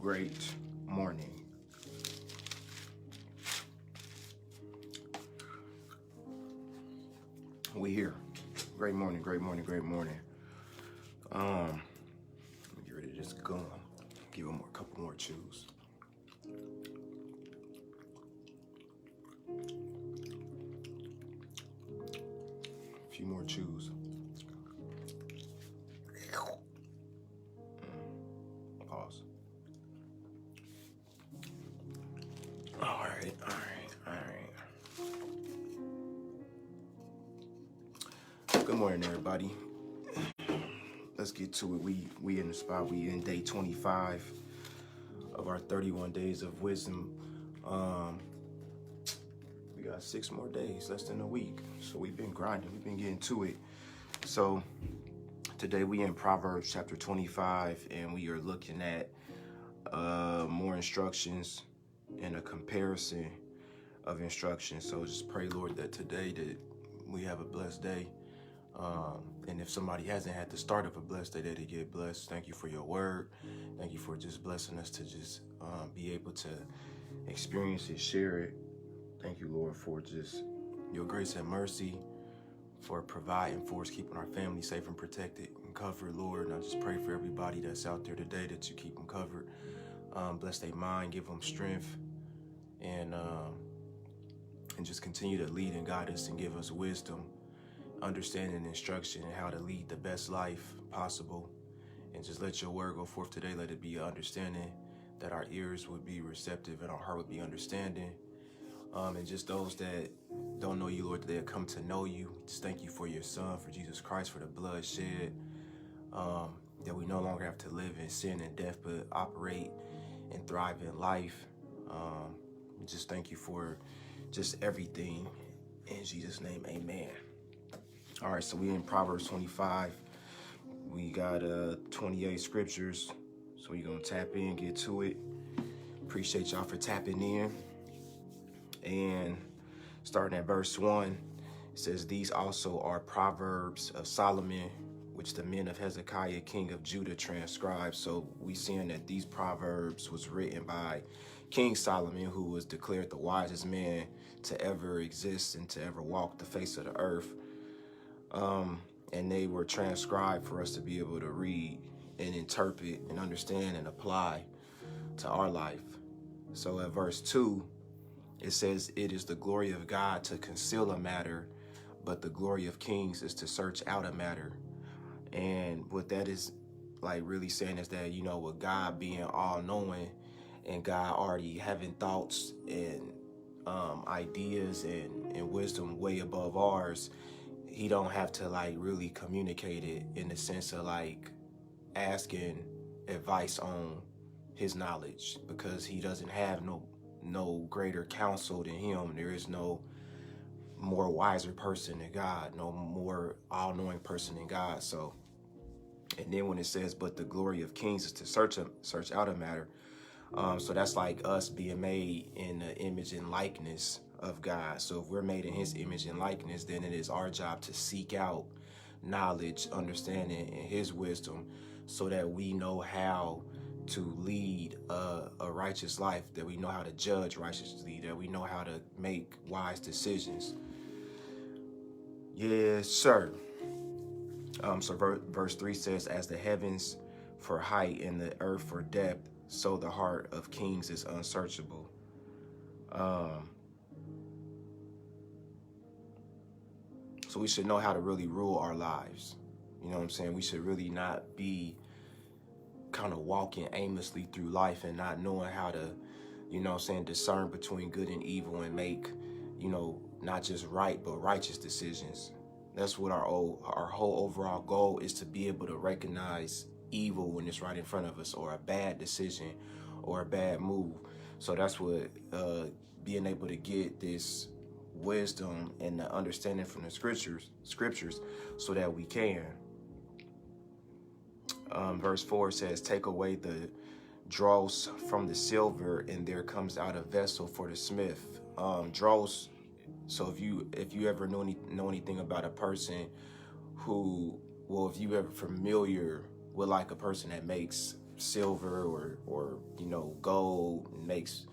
great morning. We here. Great morning, great morning, great morning. Let me get ready to just go. Give them a couple more chews. A few more chews. Pause. All right. Good morning, everybody. Let's get to it. We in the spot. We in day 25 of our 31 days of wisdom. We got 6 more days, less than a week. So we've been grinding. We've been getting to it. So today we in Proverbs chapter 25, and we are looking at more instructions and a comparison of instructions. So just pray, Lord, that today that we have a blessed day. And if somebody hasn't had the start of a blessed day, that they get blessed. Thank you for your word. Thank you for just blessing us to just be able to experience it, share it. Thank you, Lord, for just your grace and mercy, for providing for us, keeping our family safe and protected and covered, Lord. And I just pray for everybody that's out there today that you keep them covered. Bless their mind, give them strength, and just continue to lead and guide us and give us wisdom, understanding and instruction and how to lead the best life possible. And just let your word go forth today. Let it be understanding, that our ears would be receptive and our heart would be understanding. And just those that don't know you, Lord, that they'll come to know you. Just thank you for your son, for Jesus Christ, for the blood shed, that we no longer have to live in sin and death, but operate and thrive in life. Just thank you for just everything. In Jesus' name, amen. All right, so we in Proverbs 25. We got 28 scriptures. So we're going to tap in, get to it. Appreciate y'all for tapping in. And starting at verse 1, it says, "These also are Proverbs of Solomon, which the men of Hezekiah, king of Judah, transcribed." So we seeing that these Proverbs was written by King Solomon, who was declared the wisest man to ever exist and to ever walk the face of the earth. And they were transcribed for us to be able to read and interpret and understand and apply to our life. So at verse 2, it says, "It is the glory of God to conceal a matter, but the glory of kings is to search out a matter." And what that is like really saying is that, you know, with God being all knowing and God already having thoughts and ideas and wisdom way above ours, he don't have to like really communicate it in the sense of like asking advice on his knowledge, because he doesn't have no greater counsel than him. There is no more wiser person than God, no more all-knowing person than God. So, and then when it says, "But the glory of kings is to search out a matter," so that's like us being made in the image and likeness of God. So if we're made in his image and likeness, then it is our job to seek out knowledge, understanding, and his wisdom, so that we know how to lead a righteous life, that we know how to judge righteously, that we know how to make wise decisions. Yes, sir. So verse 3 says, "As the heavens for height and the earth for depth, so the heart of kings is unsearchable." So we should know how to really rule our lives. You know what I'm saying? We should really not be kind of walking aimlessly through life and not knowing how to, you know what I'm saying, discern between good and evil and make, you know, not just right, but righteous decisions. That's what our whole overall goal is, to be able to recognize evil when it's right in front of us, or a bad decision or a bad move. So that's what being able to get this wisdom and the understanding from the scriptures, so that we can. Verse 4 says, "Take away the dross from the silver, and there comes out a vessel for the smith." Dross. So if you ever know anything about a person who, well, if you ever familiar with like a person that makes silver or gold, and makes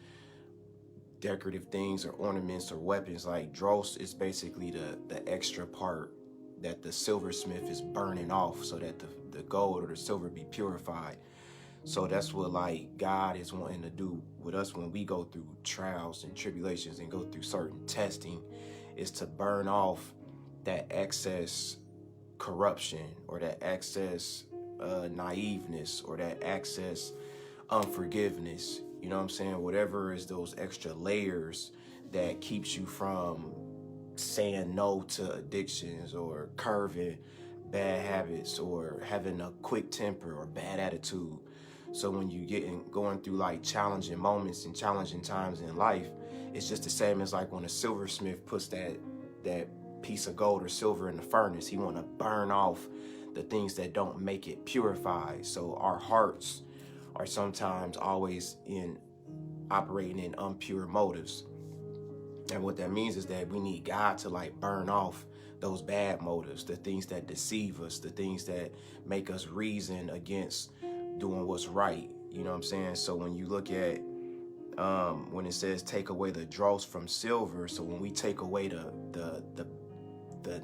decorative things or ornaments or weapons. Like dross is basically the extra part that the silversmith is burning off so that the gold or the silver be purified. So that's what like God is wanting to do with us when we go through trials and tribulations and go through certain testing, is to burn off that excess corruption or that excess naiveness or that excess unforgiveness. You know what I'm saying? Whatever is those extra layers that keeps you from saying no to addictions or curving bad habits or having a quick temper or bad attitude. So when you going through like challenging moments and challenging times in life, it's just the same as like when a silversmith puts that piece of gold or silver in the furnace. He want to burn off the things that don't make it purified. So our hearts are sometimes always operating in impure motives. And what that means is that we need God to like burn off those bad motives, the things that deceive us, the things that make us reason against doing what's right. You know what I'm saying? So when you look at when it says take away the dross from silver, so when we take away the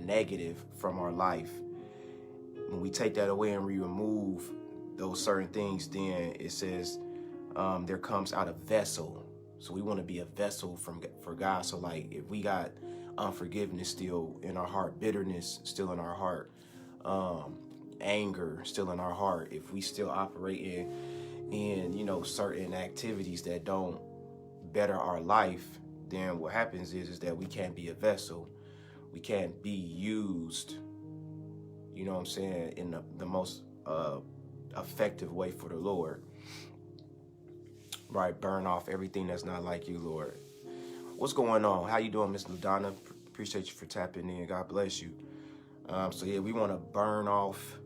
negative from our life, when we take that away and we remove those certain things, then it says there comes out a vessel. So we want to be a vessel for God. So like if we got unforgiveness still in our heart, bitterness still in our heart, anger still in our heart, if we still operate in certain activities that don't better our life, then what happens is that we can't be a vessel. We can't be used, you know what I'm saying, in the most effective way for the Lord. Right, burn off everything that's not like you, Lord. What's going on? How you doing, Miss Ludana? Appreciate you for tapping in. God bless you. So yeah, we want to burn off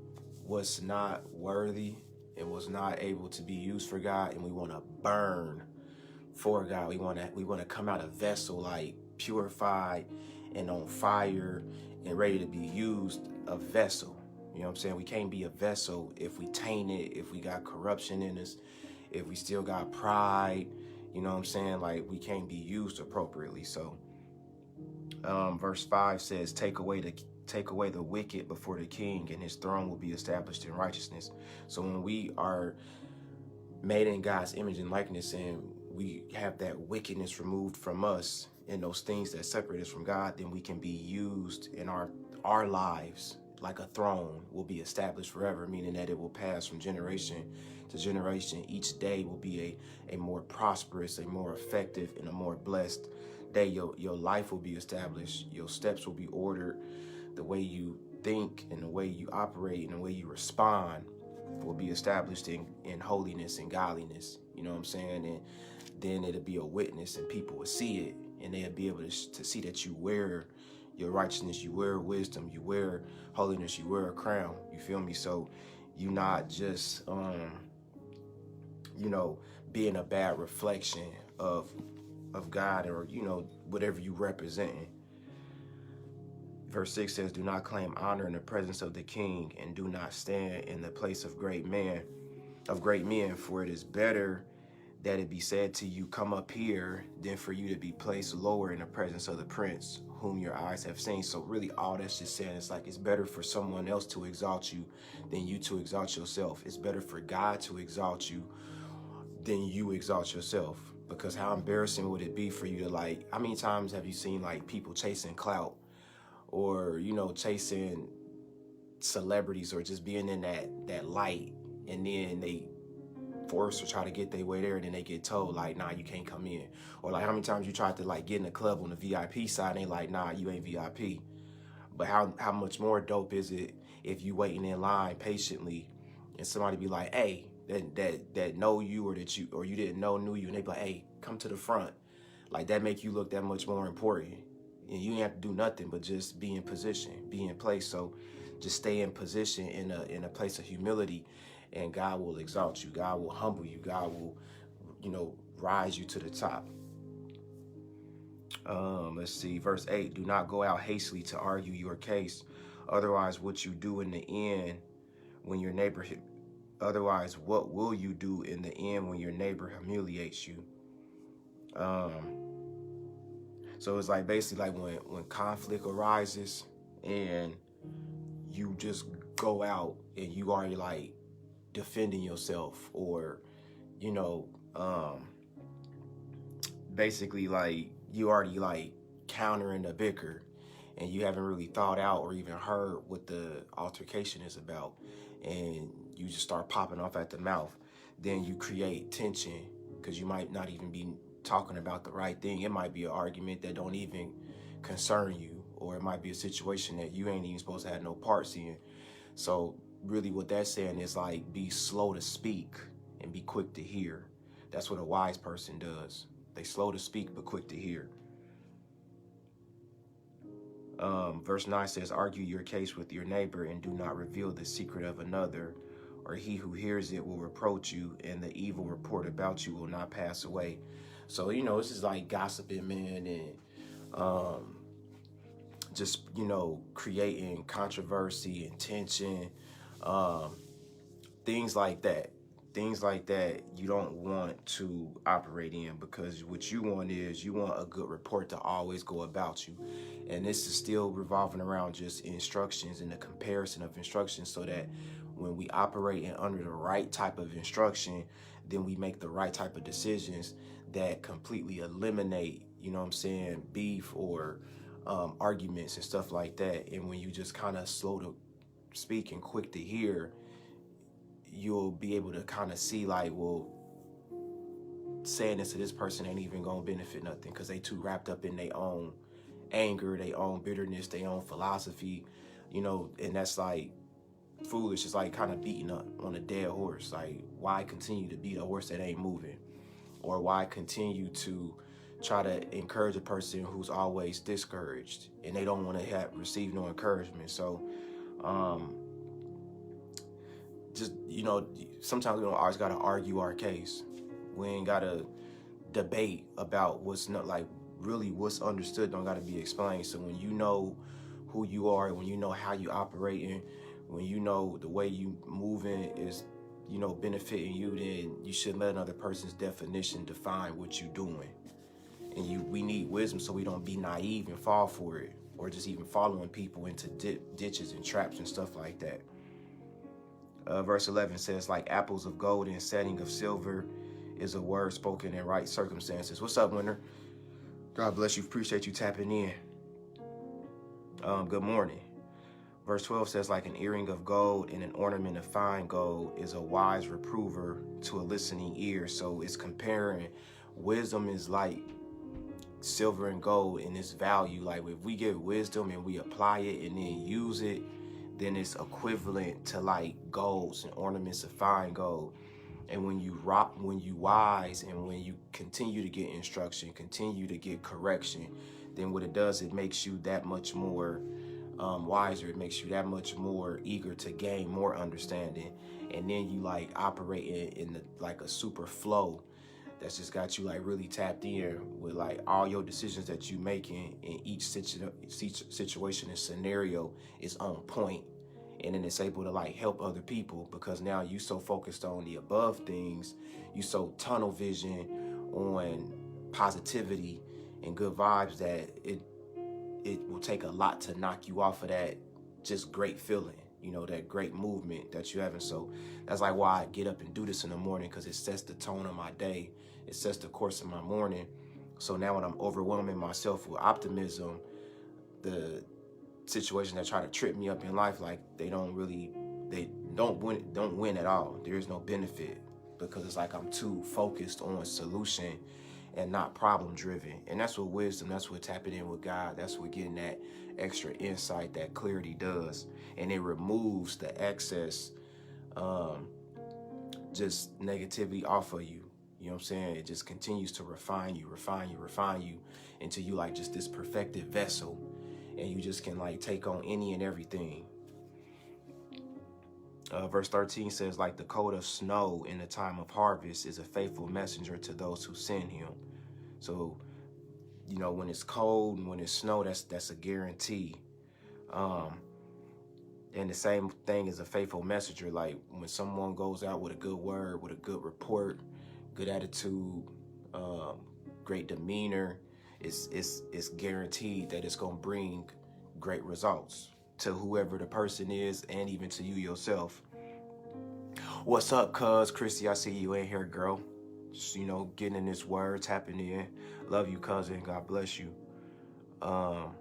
what's not worthy and what's not able to be used for God, and we want to burn for God. We want to come out a vessel like purified and on fire and ready to be used, a vessel. You know what I'm saying? We can't be a vessel if we taint it, if we got corruption in us, if we still got pride. You know what I'm saying? Like we can't be used appropriately. So verse 5 says, take away the wicked before the king, and his throne will be established in righteousness. So when we are made in God's image and likeness, and we have that wickedness removed from us and those things that separate us from God, then we can be used in our lives like a throne will be established forever, meaning that it will pass from generation to generation. Each day will be a more prosperous, a more effective, and a more blessed day. Your life will be established. Your steps will be ordered. The way you think and the way you operate and the way you respond will be established in holiness and godliness. You know what I'm saying? And then it'll be a witness and people will see it, and they'll be able to see that you wear your righteousness, you wear wisdom, you wear holiness, you wear a crown. You feel me? So you're not just being a bad reflection of God, or whatever you representing. Verse 6 says, do not claim honor in the presence of the king, and do not stand in the place of great men, for it is better that it be said to you, come up here, than for you to be placed lower in the presence of the prince whom your eyes have seen. So really all that's just saying is like, it's better for someone else to exalt you than you to exalt yourself. It's better for God to exalt you than you exalt yourself. Because how embarrassing would it be for you to, like, how many times have you seen like people chasing clout, or chasing celebrities, or just being in that light, and then they force or try to get their way there, and then they get told like, nah, you can't come in. Or like how many times you tried to like get in the club on the VIP side, and they like, nah, you ain't VIP. But how much more dope is it if you waiting in line patiently, and somebody be like, hey, that know you, or you didn't knew you, and they be like, hey, come to the front. Like that make you look that much more important, and you ain't have to do nothing but just be in position, be in place. So just stay in position in a place of humility, and God will exalt you. God will humble you. God will, rise you to the top. Let's see, verse 8, do not go out hastily to argue your case. Otherwise, what you do in the end, when your neighbor Otherwise, what will you do in the end when your neighbor humiliates you? So it's like basically like when conflict arises and you just go out and you already like defending yourself, or you know, basically like you already like countering the bicker, and you haven't really thought out or even heard what the altercation is about, and you just start popping off at the mouth, then you create tension because you might not even be talking about the right thing. It might be an argument that don't even concern you, or it might be a situation that you ain't even supposed to have no parts in. So really what that's saying is like, be slow to speak and be quick to hear. That's what a wise person does. They slow to speak but quick to hear. Verse 9 says, argue your case with your neighbor and do not reveal the secret of another, or he who hears it will reproach you, and the evil report about you will not pass away. So, you know, this is like gossiping, man, and just, you know, creating controversy and tension, things like that. Things like that you don't want to operate in, because what you want is you want a good report to always go about you. And this is still revolving around just instructions and the comparison of instructions, so that when we operate in under the right type of instruction, then we make the right type of decisions that completely eliminate, you know what I'm saying, beef or arguments and stuff like that. And when you just kind of slow to speak and quick to hear, you'll be able to kind of see like, well, saying this to this person ain't even gonna benefit nothing, because they too wrapped up in their own anger, their own bitterness, their own philosophy, you know. And that's like foolish. It's like kind of beating up on a dead horse. Like, why continue to beat a horse that ain't moving? Or why continue to try to encourage a person who's always discouraged and they don't want to receive no encouragement? So just, you know, sometimes we don't always got to argue our case. We ain't got to debate about what's not, like, really what's understood don't got to be explained. So when you know who you are, when you know how you operating, when you know the way you moving is, you know, benefiting you, then you shouldn't let another person's definition define what you doing. And we need wisdom so we don't be naive and fall for it, or just even following people into ditches and traps and stuff like that. Verse 11 says, like apples of gold and setting of silver is a word spoken in right circumstances. What's up, Winter? God bless you. Appreciate you tapping in. Good morning. Verse 12 says, like an earring of gold and an ornament of fine gold is a wise reprover to a listening ear. So it's comparing wisdom is like silver and gold in its value. Like if we get wisdom and we apply it and then use it, then it's equivalent to like golds and ornaments of fine gold. And when you wise, and when you continue to get instruction, continue to get correction, then what it does, it makes you that much more wiser. It makes you that much more eager to gain more understanding. And then you like operate in the, like a super flow that's just got you like really tapped in with like all your decisions that you making in each situation and scenario is on point. And then it's able to like help other people, because now you so focused on the above things, you so tunnel vision on positivity and good vibes, that it will take a lot to knock you off of that just great feeling, you know, that great movement that you having. So that's like why I get up and do this in the morning, because it sets the tone of my day. It sets the course of my morning. So now when I'm overwhelming myself with optimism, the situations that try to trip me up in life, like they don't win at all. There is no benefit, because it's like I'm too focused on solution and not problem driven. And that's what wisdom, that's what tapping in with God, that's what getting that extra insight, that clarity does. And it removes the excess just negativity off of you. You know what I'm saying? It just continues to refine you until you like just this perfected vessel, and you just can like take on any and everything. Verse 13 says, like the coat of snow in the time of harvest is a faithful messenger to those who send him. So, you know, when it's cold and when it's snow, that's a guarantee. And the same thing is a faithful messenger. Like when someone goes out with a good word, with a good report, good attitude, um, great demeanor, it's guaranteed that it's gonna bring great results to whoever the person is, and even to you yourself. What's up, cuz Christy? I see you in here, girl. Just, getting in this word, tapping in. Love you, cousin. God bless you. Um,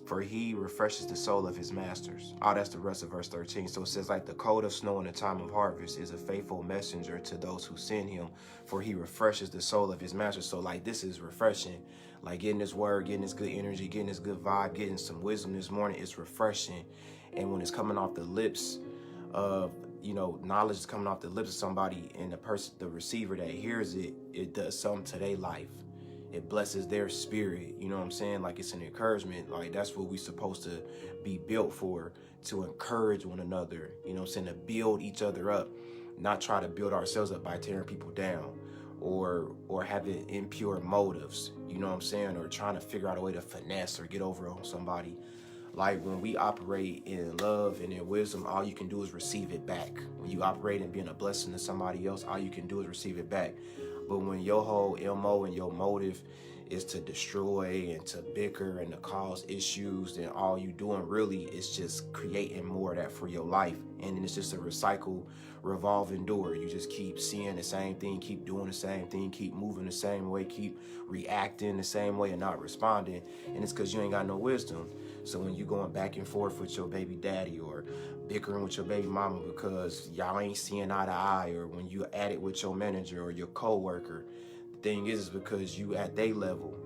for he refreshes the soul of his masters. Oh, that's the rest of verse 13. So it says, like the cold of snow in the time of harvest is a faithful messenger to those who send him, for he refreshes the soul of his masters. So like this is refreshing. Like getting this word, getting this good energy, getting this good vibe, getting some wisdom this morning is refreshing. And when it's coming off the lips of, knowledge is coming off the lips of somebody, and the receiver that hears it, it does something to their life. It blesses their spirit. You know what I'm saying? Like it's an encouragement. Like that's what we supposed to be built for, to encourage one another. You know what I'm saying? To build each other up, not try to build ourselves up by tearing people down or having impure motives. You know what I'm saying? Or trying to figure out a way to finesse or get over on somebody. Like when we operate in love and in wisdom, all you can do is receive it back. When you operate in being a blessing to somebody else, all you can do is receive it back. But when your whole MO and your motive is to destroy and to bicker and to cause issues, then all you doing really is just creating more of that for your life. And then it's just a recycle, revolving door. You just keep seeing the same thing, keep doing the same thing, keep moving the same way, keep reacting the same way and not responding. And it's because you ain't got no wisdom. So when you going back and forth with your baby daddy or bickering with your baby mama because y'all ain't seeing eye to eye, or when you at it with your manager or your co-worker, the thing is because you at their level.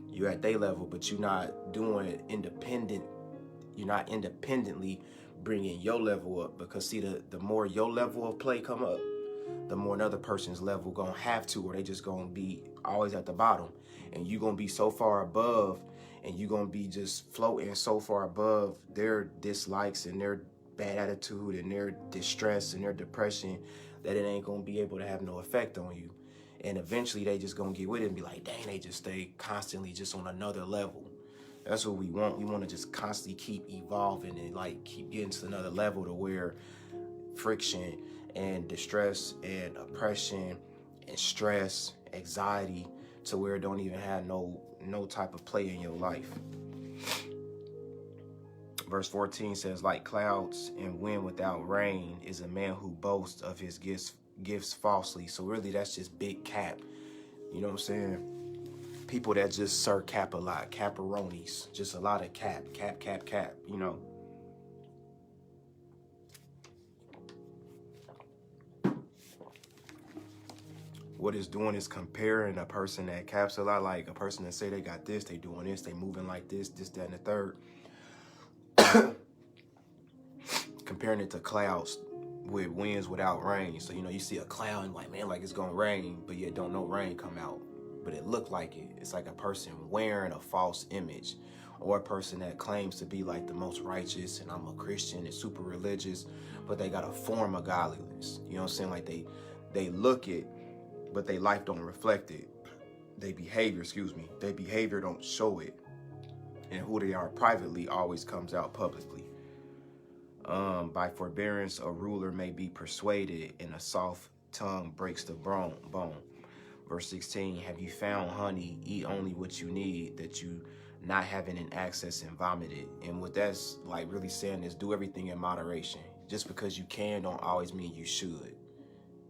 You at their level, but you're not doing it independent. You're not independently bringing your level up, because see, the more your level of play come up, the more another person's level gonna have to, or they just gonna be always at the bottom. And you gonna be so far above, and you gonna be just floating so far above their dislikes and their bad attitude and their distress and their depression, that it ain't gonna be able to have no effect on you. And eventually they just gonna get with it and be like, dang, they just stay constantly just on another level. That's what we want. We want to just constantly keep evolving and like keep getting to another level, to where friction and distress and oppression and stress, anxiety, to where it don't even have no type of play in your life. Verse 14 says, like clouds and wind without rain is a man who boasts of his gifts falsely. So really that's just big cap. You know what I'm saying? People that just serve cap a lot, caparonis, just a lot of cap, you know. What it's doing is comparing a person that caps a lot, like a person that say they got this, they doing this, they moving like this, that, and the third. Comparing it to clouds with winds without rain. So, you see a cloud and like, man, like it's gonna rain, but yet don't no rain come out. But it looked like it. It's like a person wearing a false image, or a person that claims to be like the most righteous and I'm a Christian and super religious, but they got a form of godliness. You know what I'm saying? Like they look it, but their life don't reflect it. Their behavior don't show it. And who they are privately always comes out publicly. By forbearance, a ruler may be persuaded, and a soft tongue breaks the bone. Verse 16, have you found honey? Eat only what you need, that you not having an access and vomit it. And what that's like really saying is do everything in moderation. Just because you can don't always mean you should.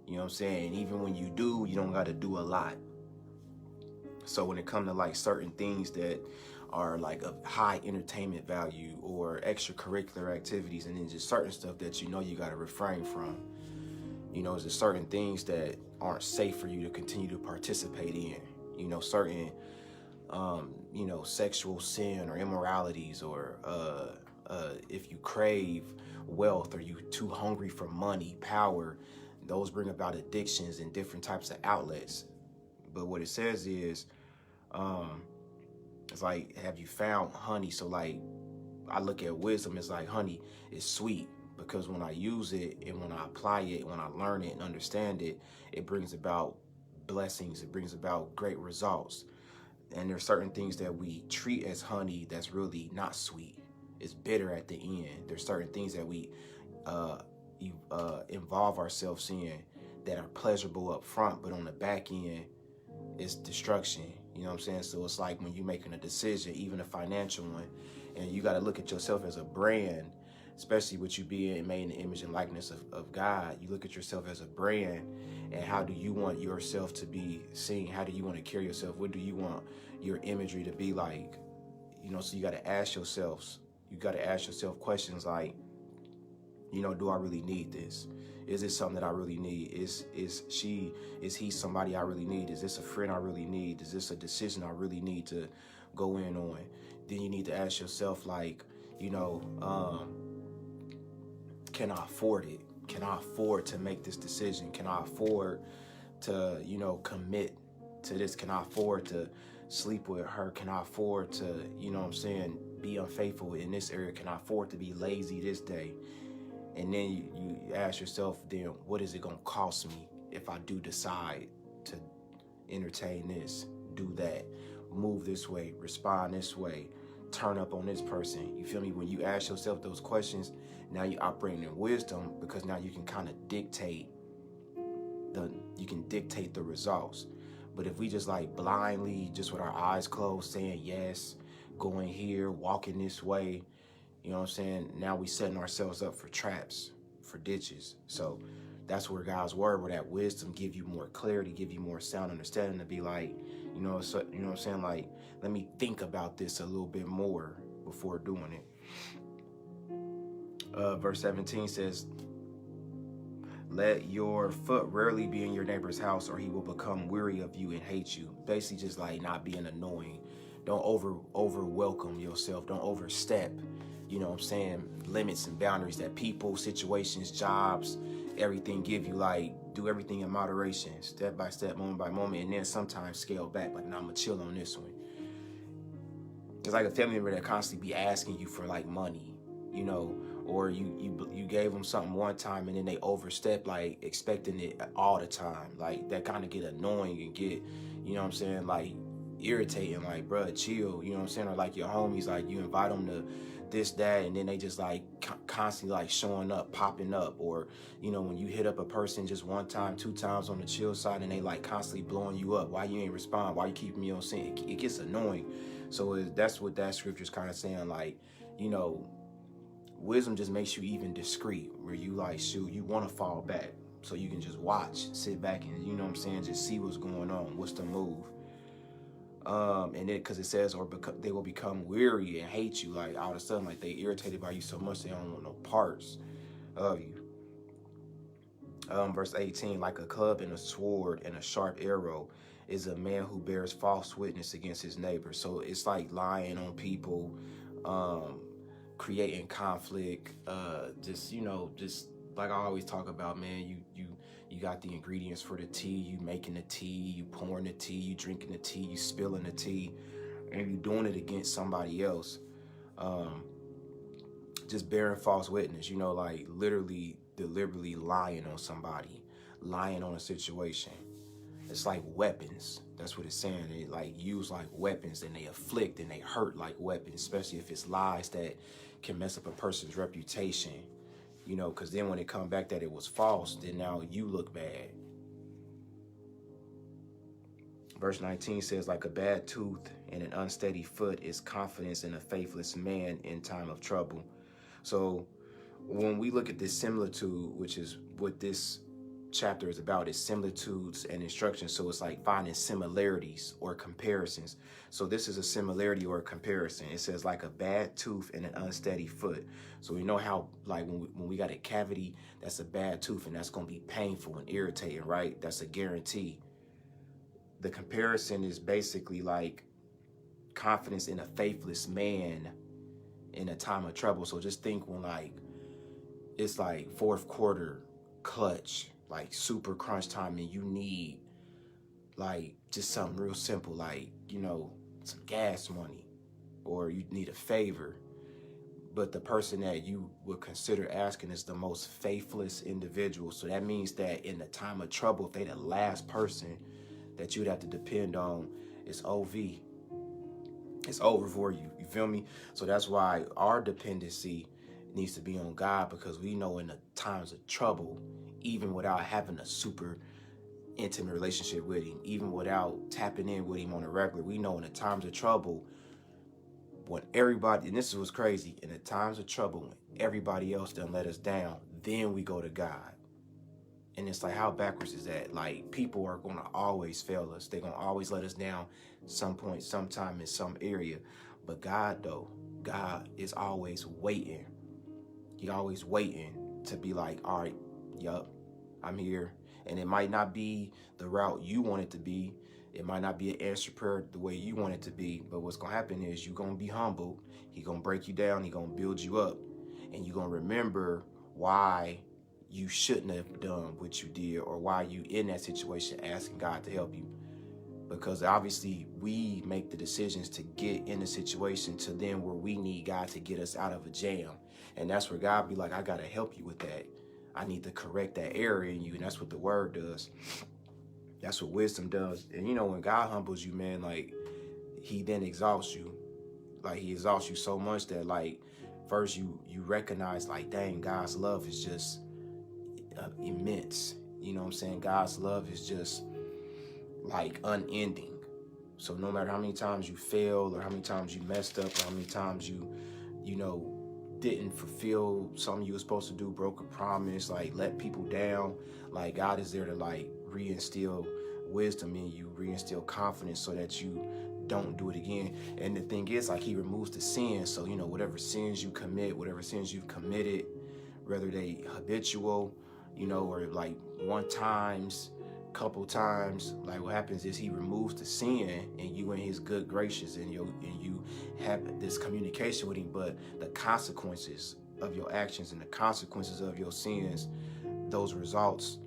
You know what I'm saying? And even when you do, you don't got to do a lot. So when it comes to like certain things that are like of high entertainment value or extracurricular activities, and then just certain stuff that you got to refrain from. There's just certain things that aren't safe for you to continue to participate in. Certain, sexual sin or immoralities, or if you crave wealth or you too hungry for money, power, those bring about addictions and different types of outlets. But what it says is, it's like, have you found honey? So like, I look at wisdom as like honey is sweet, because when I use it and when I apply it, when I learn it and understand it, it brings about blessings. It brings about great results. And there's certain things that we treat as honey that's really not sweet. it's bitter at the end. There's certain things that we involve ourselves in that are pleasurable up front, but on the back end, it's destruction. You know what I'm saying? So it's like when you're making a decision, even a financial one, and you got to look at yourself as a brand, especially with you being made in the image and likeness of God. You look at yourself as a brand, and how do you want yourself to be seen? How do you want to carry yourself? What do you want your imagery to be like? You know, so you got to ask yourselves. You got to ask yourself questions like, you know, do I really need this? Is this something that I really need? Is he somebody I really need? Is this a friend I really need? Is this a decision I really need to go in on? Then you need to ask yourself, like, you know, can I afford it? Can I afford to make this decision? Can I afford to, you know, commit to this? Can I afford to sleep with her? Can I afford to, you know what I'm saying, be unfaithful in this area? Can I afford to be lazy this day? And then you ask yourself, then what is it going to cost me if I do decide to entertain this, do that, move this way, respond this way, turn up on this person? You feel me? When you ask yourself those questions, now you're operating in wisdom, because now you can kind of dictate the results. But if we just like blindly, just with our eyes closed, saying yes, going here, walking this way, you know what I'm saying? Now we setting ourselves up for traps, for ditches. So that's where God's word, where that wisdom give you more clarity, give you more sound understanding, to be like, you know what I'm saying? Like, let me think about this a little bit more before doing it. Verse 17 says, let your foot rarely be in your neighbor's house, or he will become weary of you and hate you. Basically just like not being annoying. Don't over welcome yourself. Don't overstep, you know what I'm saying, limits and boundaries that people, situations, jobs, everything give you. Like, do everything in moderation, step by step, moment by moment, and then sometimes scale back. Like, nah, I'm gonna chill on this one. It's like a family member that constantly be asking you for like money, you know, or you gave them something one time and then they overstep, like expecting it all the time. Like, that kind of get annoying and get, you know what I'm saying, like irritating. Like, bruh, chill, you know what I'm saying? Or like your homies, like you invite them to this, that, and then they just like constantly like showing up, popping up. Or, you know, when you hit up a person just one time, two times on the chill side, and they like constantly blowing you up. Why you ain't respond? Why you keeping me on scene? It gets annoying. So that's what that scripture's kind of saying. Like, you know, wisdom just makes you even discreet, where you like, shoot, you want to fall back so you can just watch, sit back, and, you know what I'm saying, just see what's going on, what's the move. And then, because it says, or they will become weary and hate you. Like, all of a sudden, like, they irritated by you so much they don't want no parts of you. Verse 18, like a club and a sword and a sharp arrow is a man who bears false witness against his neighbor. So it's like lying on people, creating conflict, just, you know, just like I always talk about, man, you got the ingredients for the tea, you making the tea, you pouring the tea, you drinking the tea, you spilling the tea, and you doing it against somebody else. Just bearing false witness, you know, like literally, deliberately lying on somebody, lying on a situation. It's like weapons. That's what it's saying. They like use like weapons, and they afflict and they hurt like weapons, especially if it's lies that can mess up a person's reputation, you know, because then when it come back that it was false, then now you look bad. Verse 19 says, like a bad tooth and an unsteady foot is confidence in a faithless man in time of trouble. So when we look at this similitude, which is what this chapter is about, is similitudes and instructions. So it's like finding similarities or comparisons. So this is a similarity or a comparison. It says like a bad tooth and an unsteady foot. So we know how, like, when we got a cavity, that's a bad tooth, and that's going to be painful and irritating, right? That's a guarantee. The comparison is basically like confidence in a faithless man in a time of trouble. So just think when like it's like fourth quarter clutch, like super crunch time, and you need like just something real simple, like, you know, some gas money, or you need a favor, but the person that you would consider asking is the most faithless individual. So that means that in the time of trouble, if they the last person that you'd have to depend on, it's OV. It's over for you. You feel me? So that's why our dependency needs to be on God, because we know in the times of trouble, even without having a super intimate relationship with him, even without tapping in with him on a regular, we know in the times of trouble, when everybody, and this is what's crazy, in the times of trouble, when everybody else done let us down, then we go to God. And it's like, how backwards is that? Like, people are going to always fail us. They're going to always let us down some point, sometime, in some area. But God, though, God is always waiting. He always waiting to be like, all right, yup, I'm here. And it might not be the route you want it to be. It might not be an answer prayer the way you want it to be. But what's going to happen is you're going to be humbled. He's going to break you down. He's going to build you up. And you're going to remember why you shouldn't have done what you did, or why you in that situation asking God to help you. Because obviously we make the decisions to get in the situation to then where we need God to get us out of a jam. And that's where God be like, I got to help you with that. I need to correct that error in you. And that's what the word does. That's what wisdom does. And you know, when God humbles you, man, like, he then exalts you. Like, he exalts you so much that, like, first you recognize, like, dang, God's love is just immense. You know what I'm saying? God's love is just like unending. So no matter how many times you failed, or how many times you messed up, or how many times you know, didn't fulfill something you were supposed to do, broke a promise, like let people down, like God is there to like reinstill wisdom in you, reinstill confidence so that you don't do it again. And the thing is, like, he removes the sin. So, you know, whatever sins you commit, whatever sins you've committed, whether they habitual, you know, or like one times, couple times, like what happens is he removes the sin, and you in his good gracious, and you have this communication with him. But the consequences of your actions and the consequences of your sins, those results,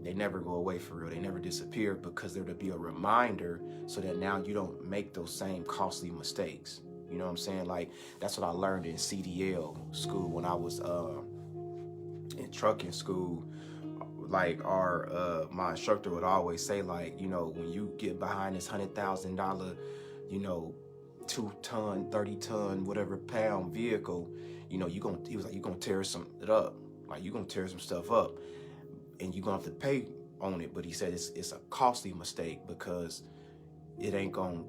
they never go away for real. They never disappear, because they're to be a reminder so that now you don't make those same costly mistakes. You know what I'm saying? Like, that's what I learned in CDL school when I was in trucking school. Like, my instructor would always say, like, you know, when you get behind this $100,000, you know, 2-ton, 30-ton, whatever pound vehicle, you know, he was like, you're gonna tear it up. Like, you're gonna tear some stuff up, and you're gonna have to pay on it. But he said it's a costly mistake, because it ain't gonna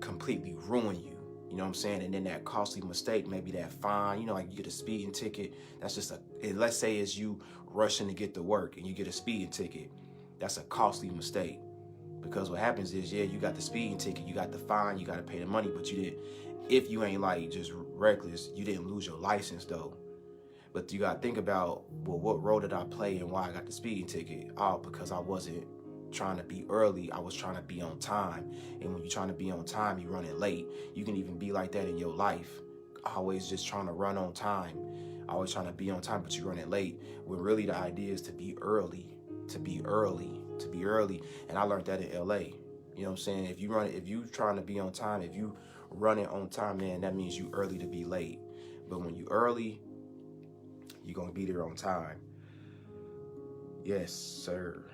completely ruin you. You know what I'm saying? And then that costly mistake, maybe that fine, you know, like you get a speeding ticket. That's just let's say it's you rushing to get to work and you get a speeding ticket. That's a costly mistake, because what happens is, yeah, you got the speeding ticket, you got the fine, you got to pay the money, but you didn't, if you ain't like just reckless, you didn't lose your license though. But you got to think about, well, what role did I play and why I got the speeding ticket? Oh, because I wasn't trying to be early, I was trying to be on time. And when you're trying to be on time, you running late. You can even be like that in your life, always just trying to run on time, always trying to be on time, but you're running late, when really the idea is to be early, to be early, to be early. And I learned that in LA. You know what I'm saying? If you trying to be on time, if you running on time, man, that means you early to be late. But when you early, you're gonna be there on time. Yes, sir.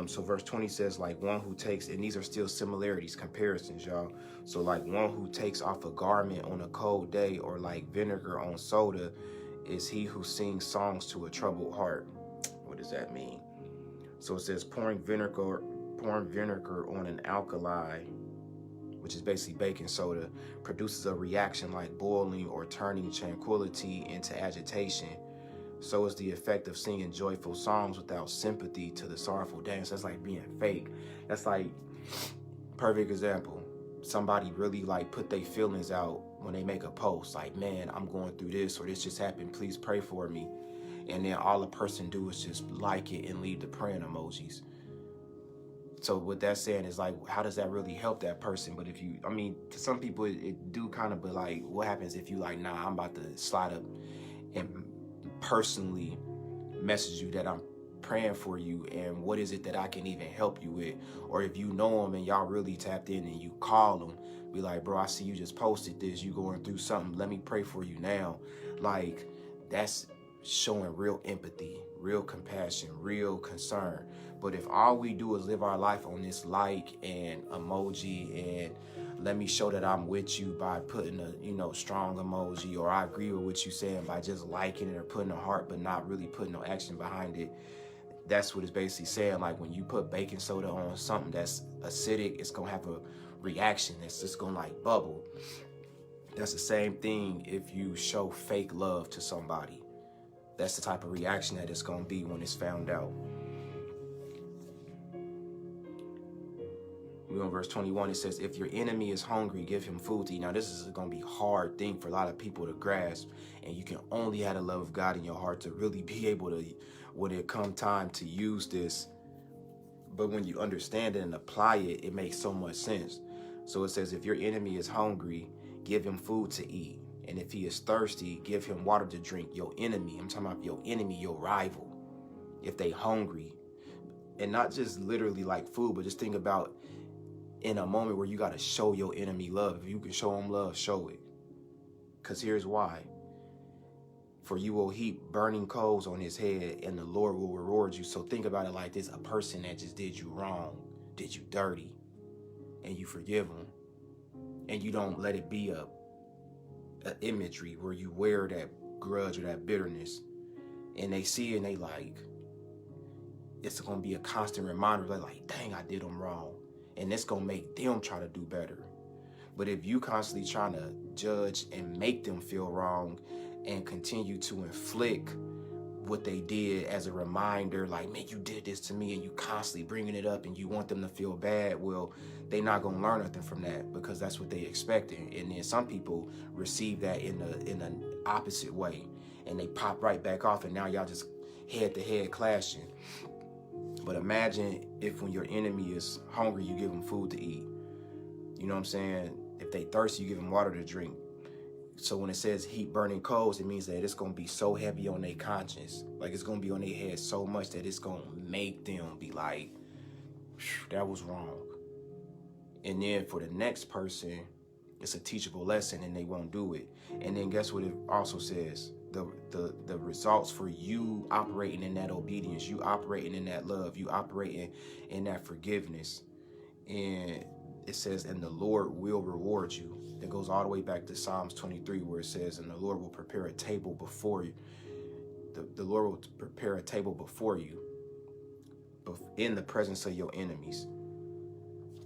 So verse 20 says, like one who takes, and these are still similarities, comparisons, y'all. So like one who takes off a garment on a cold day, or like vinegar on soda, is he who sings songs to a troubled heart. What does that mean? So it says pouring vinegar on an alkali, which is basically baking soda, produces a reaction like boiling or turning tranquility into agitation. So is the effect of singing joyful songs without sympathy to the sorrowful dance. That's like being fake. That's like, perfect example. Somebody really like put their feelings out when they make a post. Like, man, I'm going through this, or this just happened. Please pray for me. And then all the person do is just like it and leave the praying emojis. So what that's saying is like, how does that really help that person? But if you, I mean, to some people it do kind of, but like, what happens if you like, nah, I'm about to slide up and personally message you that I'm praying for you, and what is it that I can even help you with? Or if you know them and y'all really tapped in, and you call them, be like, bro, I see you just posted this, you going through something, let me pray for you now. Like, that's showing real empathy, real compassion, real concern. But if all we do is live our life on this like and emoji and let me show that I'm with you by putting a, strong emoji, or I agree with what you saying by just liking it or putting a heart, but not really putting no action behind it. That's what it's basically saying. Like when you put baking soda on something that's acidic, it's gonna have a reaction that's just gonna like bubble. That's the same thing if you show fake love to somebody. That's the type of reaction that it's gonna be when it's found out. We're on verse 21. It says, if your enemy is hungry, give him food to eat. Now, this is going to be a hard thing for a lot of people to grasp. And you can only have the love of God in your heart to really be able to, when it come time to use this. But when you understand it and apply it, it makes so much sense. So it says, if your enemy is hungry, give him food to eat. And if he is thirsty, give him water to drink. Your enemy, I'm talking about your enemy, your rival. If they hungry, and not just literally like food, but just think about in a moment where you got to show your enemy love. If you can show him love, show it. Because here's why. For you will heap burning coals on his head, and the Lord will reward you. So think about it like this. A person that just did you wrong, did you dirty, and you forgive them. And you don't let it be a imagery where you wear that grudge or that bitterness. And they see it and they like, it's going to be a constant reminder. They're like, dang, I did them wrong. And it's going to make them try to do better. But if you constantly trying to judge and make them feel wrong and continue to inflict what they did as a reminder, like, man, you did this to me, and you constantly bringing it up and you want them to feel bad, well, they're not going to learn nothing from that because that's what they expecting. And then some people receive that in an opposite way, and they pop right back off, and now y'all just head-to-head clashing. But imagine if when your enemy is hungry, you give them food to eat. You know what I'm saying? If they thirsty, you give them water to drink. So when it says heat burning coals, it means that it's going to be so heavy on their conscience. Like it's going to be on their head so much that it's going to make them be like, that was wrong. And then for the next person, it's a teachable lesson and they won't do it. And then guess what it also says? The results for you operating in that obedience, you operating in that love, you operating in that forgiveness. And it says, and the Lord will reward you. It goes all the way back to Psalms 23 where it says, and the Lord will prepare a table before you. The Lord will prepare a table before you in the presence of your enemies.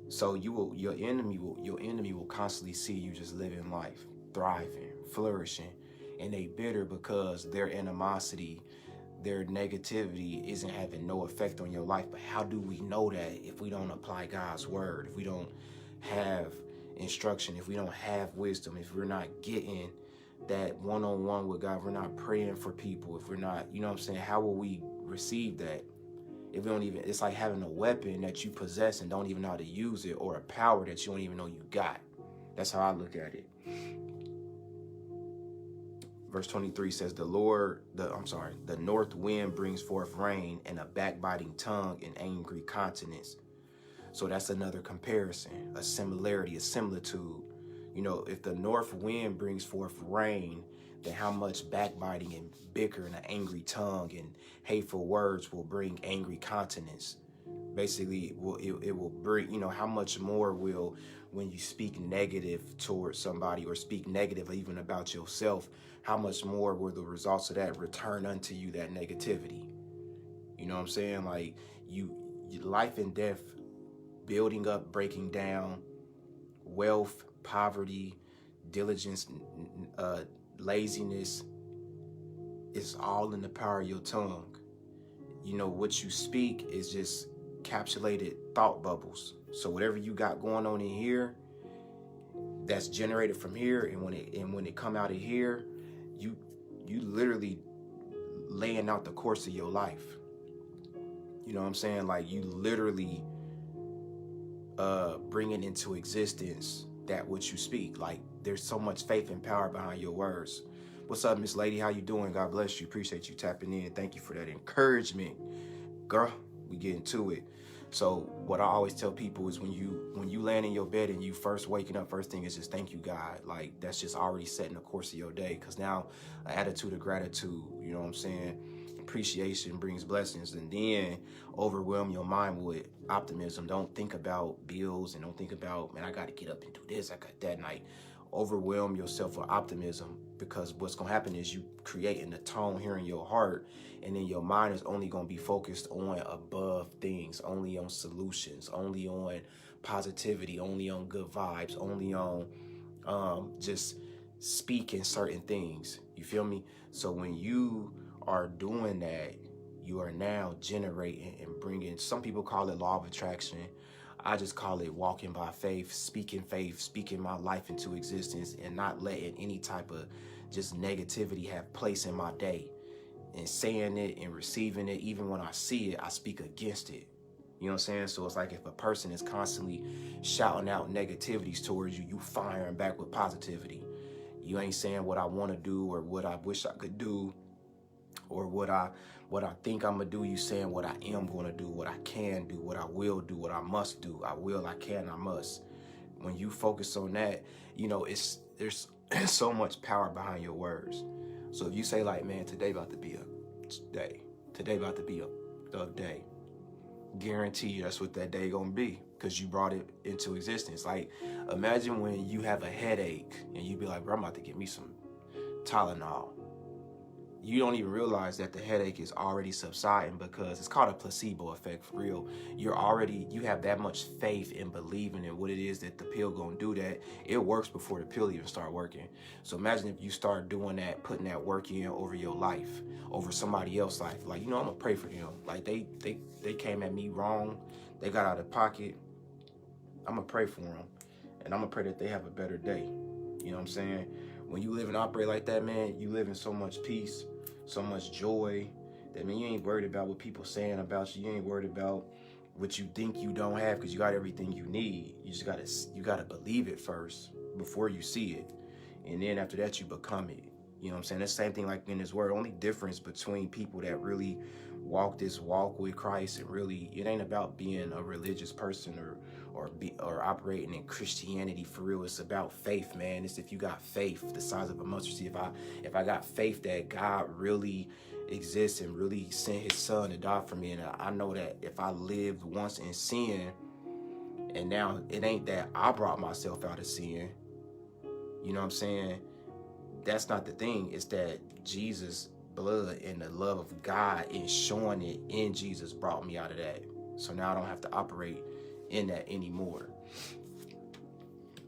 So your enemy will constantly see you just living life, thriving, flourishing. And they bitter because their animosity, their negativity isn't having no effect on your life. But how do we know that if we don't apply God's word, if we don't have instruction, if we don't have wisdom, if we're not getting that one-on-one with God, if we're not praying for people, if we're not, you know what I'm saying, how will we receive that? If we don't even, it's like having a weapon that you possess and don't even know how to use it, or a power that you don't even know you got. That's how I look at it. Verse 23 says, the north wind brings forth rain, and a backbiting tongue and angry countenance. So that's another comparison, a similarity, a similitude. You know, if the north wind brings forth rain, then how much backbiting and bicker and an angry tongue and hateful words will bring angry countenance. Basically, it will bring, you know, how much more will, when you speak negative towards somebody or speak negative even about yourself, how much more will the results of that return unto you, that negativity? You know what I'm saying? Like life and death, building up, breaking down, wealth, poverty, diligence, laziness, it's all in the power of your tongue. You know, what you speak is just encapsulated thought bubbles. So whatever you got going on in here, that's generated from here, and when it come out of here, you literally laying out the course of your life. You know what I'm saying? Like you literally bringing into existence that what you speak. Like there's so much faith and power behind your words. What's up, Miss Lady? How you doing? God bless you. Appreciate you tapping in. Thank you for that encouragement. Girl, we get into it. So what I always tell people is when you land in your bed and you first waking up, first thing is just thank you, God. Like that's just already setting the course of your day. Because now an attitude of gratitude, you know what I'm saying, appreciation brings blessings. And then overwhelm your mind with optimism. Don't think about bills and don't think about, man, I got to get up and do this, I got that night. Overwhelm yourself with optimism, because what's going to happen is you creating a tone here in your heart, and then your mind is only going to be focused on above things, only on solutions, only on positivity, only on good vibes, only on just speaking certain things. You feel me? So when you are doing that, you are now generating and bringing, some people call it law of attraction. I just call it walking by faith, speaking my life into existence, and not letting any type of just negativity have place in my day, and saying it and receiving it. Even when I see it, I speak against it. You know what I'm saying? So it's like if a person is constantly shouting out negativities towards you, you firing back with positivity. You ain't saying what I want to do or what I wish I could do or what I think I'm going to do. You saying what I am going to do, what I can do, what I will do, what I must do. I will, I can, I must. When you focus on that, you know, there's so much power behind your words. So if you say like, man, today about to be a day. Today about to be a day. Guarantee you that's what that day gonna be, because you brought it into existence. Like, imagine when you have a headache and you be like, bro, I'm about to get me some Tylenol. You don't even realize that the headache is already subsiding, because it's called a placebo effect for real. You have that much faith in believing in what it is that the pill gonna do, that it works before the pill even start working. So imagine if you start doing that, putting that work in over your life, over somebody else's life. Like, you know, I'm gonna pray for them. Like they came at me wrong, they got out of pocket. I'm gonna pray for them, and I'm gonna pray that they have a better day. You know what I'm saying? When you live and operate like that, man, you live in so much peace, so much joy, that, man, you ain't worried about what people saying about you. You ain't worried about what you think you don't have, because you got everything you need. You gotta believe it first before you see it, and then after that you become it. You know what I'm saying? That's the same thing like in this word. Only difference between people that really walk this walk with Christ, and really, it ain't about being a religious person or operating in Christianity for real. It's about faith, man. It's if you got faith the size of a mustard seed. If I got faith that God really exists and really sent his son to die for me, and I know that if I lived once in sin, and now it ain't that I brought myself out of sin, you know what I'm saying? That's not the thing. It's that Jesus' blood and the love of God and showing it in Jesus brought me out of that. So now I don't have to operate in that anymore.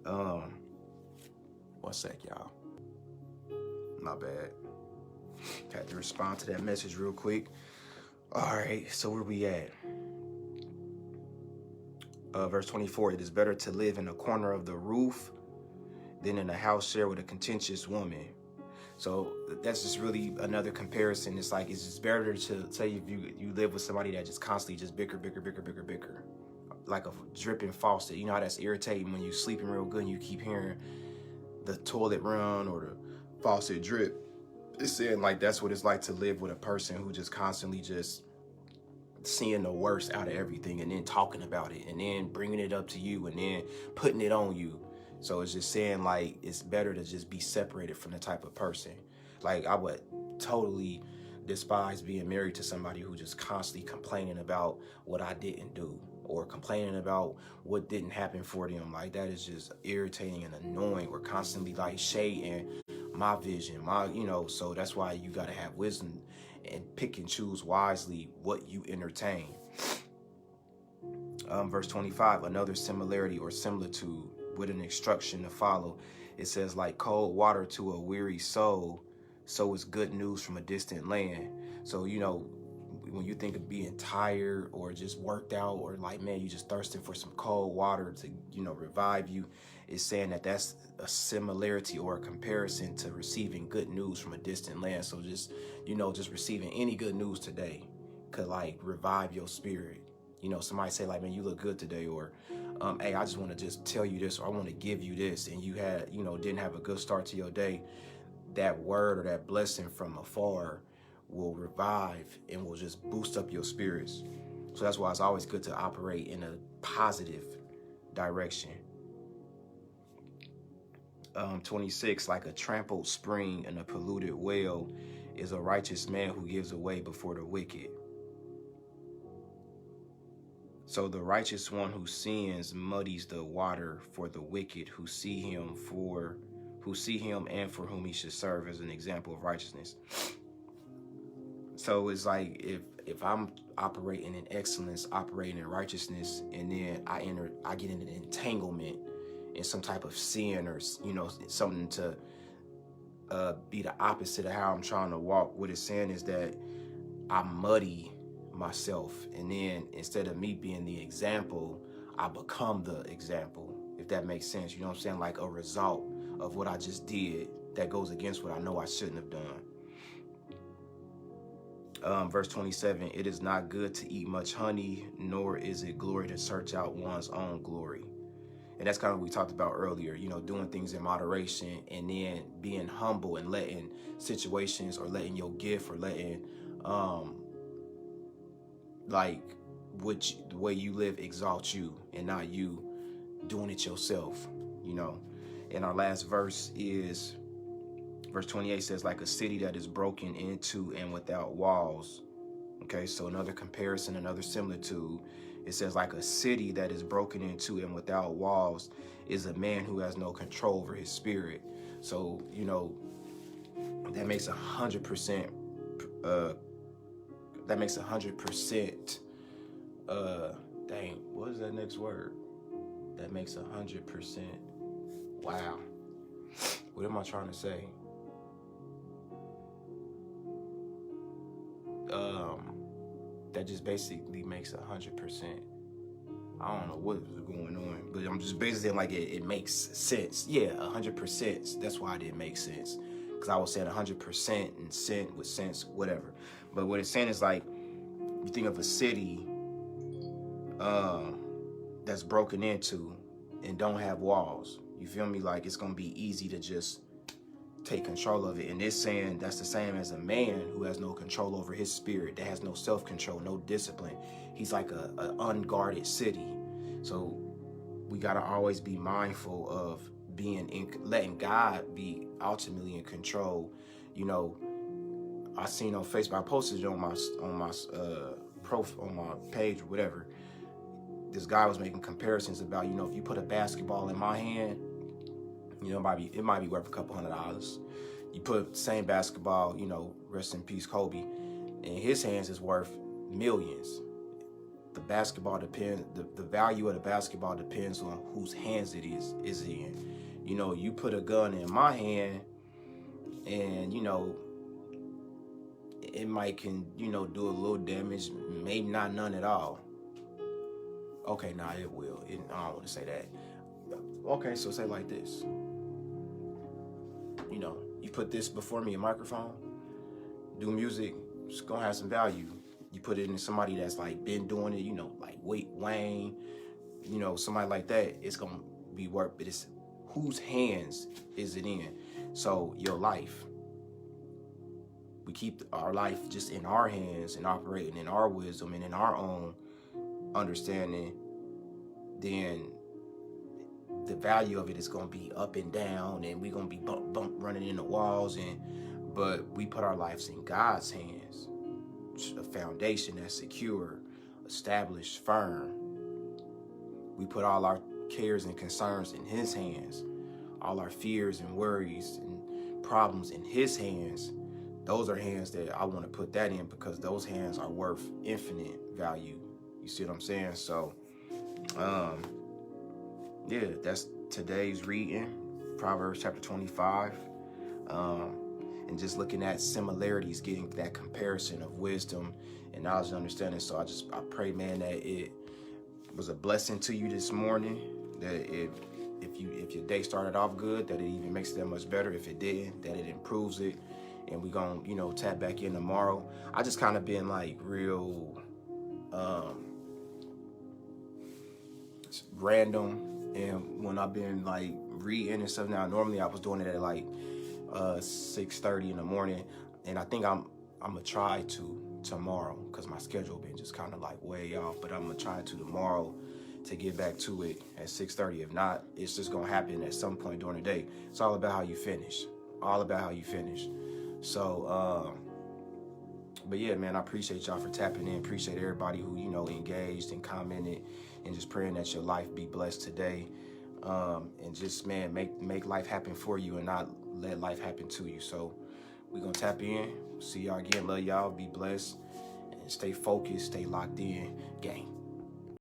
One sec, y'all. My bad. Had to respond to that message real quick. All right, so where we at? Verse 24, it is better to live in a corner of the roof than in a house share with a contentious woman. So that's just really another comparison. It's like, it's just better to say if you live with somebody that just constantly just bicker, like a dripping faucet. You know how that's irritating when you sleeping real good and you keep hearing the toilet run or the faucet drip. It's saying like that's what it's like to live with a person who just constantly just seeing the worst out of everything, and then talking about it, and then bringing it up to you, and then putting it on you. So it's just saying like it's better to just be separated from the type of person. Like, I would totally despise being married to somebody who just constantly complaining about what I didn't do, or complaining about what didn't happen for them. Like, that is just irritating and annoying. Or constantly like shading my vision, so that's why you got to have wisdom and pick and choose wisely what you entertain. Verse 25, another similarity or similitude with an instruction to follow. It says, like cold water to a weary soul, so is good news from a distant land. So, when you think of being tired or just worked out, or like, man, you just thirsting for some cold water to, revive you, it's saying that that's a similarity or a comparison to receiving good news from a distant land. So just, just receiving any good news today could like revive your spirit. Somebody say like, man, you look good today, or hey, I just want to just tell you this, or I want to give you this, and you had, didn't have a good start to your day. That word or that blessing from afar will revive and will just boost up your spirits. So that's why it's always good to operate in a positive direction. 26, like a trampled spring and a polluted well is a righteous man who gives away before the wicked. So the righteous one who sins muddies the water for the wicked who see him and for whom he should serve as an example of righteousness. So it's like if I'm operating in excellence, operating in righteousness, and then I get in an entanglement in some type of sin or something to be the opposite of how I'm trying to walk. What it's saying is that I muddy myself, and then instead of me being the example, I become the example, if that makes sense. You know what I'm saying? Like a result of what I just did that goes against what I know I shouldn't have done. Verse 27, it is not good to eat much honey, nor is it glory to search out one's own glory. And that's kind of what we talked about earlier, doing things in moderation, and then being humble and letting situations, or letting your gift, or letting the way you live exalt you, and not you doing it yourself. And our last verse is verse 28, says, like a city that is broken into and without walls. Okay, so another comparison, another similitude. It says, like a city that is broken into and without walls is a man who has no control over his spirit. So that makes 100%. That makes 100%. Dang, what is that next word? That makes 100%. Wow. What am I trying to say? That just basically makes 100%. I don't know what is going on, but I'm just basically like it makes sense. Yeah, 100%. That's why it didn't make sense, because I was saying 100% and cent with sense, whatever. But what it's saying is, like, you think of a city that's broken into and don't have walls. You feel me? Like, it's gonna be easy to just take control of it. And it's saying that's the same as a man who has no control over his spirit, that has no self-control, no discipline. He's like a unguarded city. So we gotta always be mindful of letting God be ultimately in control. I seen on Facebook, I posted it on my on my page or whatever. This guy was making comparisons about, if you put a basketball in my hand, it might be worth a couple $100. You put the same basketball, rest in peace, Kobe, in his hands is worth millions. The basketball depends. The value of the basketball depends on whose hands it is in. You put a gun in my hand, and it might do a little damage, maybe not none at all. Okay, nah, it will. I don't want to say that. Okay, so say like this. You put this before me, a microphone, do music, it's gonna have some value. You put it in somebody that's like been doing it, like Wayne, somebody like that, it's gonna be worth it. It's whose hands is it in? So your life, we keep our life just in our hands and operating in our wisdom and in our own understanding, then the value of it is going to be up and down, and we're going to be bump running in the walls, but we put our lives in God's hands, a foundation that's secure, established, firm. We put all our cares and concerns in his hands, all our fears and worries and problems in his hands. Those are hands that I want to put that in, because those hands are worth infinite value. You see what I'm saying? So yeah, that's today's reading, Proverbs chapter 25. And just looking at similarities, getting that comparison of wisdom and knowledge and understanding. So I pray, man, that it was a blessing to you this morning, that if your day started off good, that it even makes it that much better. If it didn't, that it improves it. And we're gonna tap back in tomorrow. I just kind of been like real random, and when I've been like reading and stuff now, normally I was doing it at like 6:30 in the morning, and I think I'm gonna try to tomorrow, because my schedule been just kind of like way off, but I'm gonna try to tomorrow to get back to it at 6:30. If not, it's just gonna happen at some point during the day. It's all about how you finish. So But yeah, man, I appreciate y'all for tapping in. Appreciate everybody who, you know, engaged and commented, and just praying that your life be blessed today. And just, man, make life happen for you and not let life happen to you. So we're going to tap in. See y'all again. Love y'all. Be blessed. And stay focused. Stay locked in. Gang.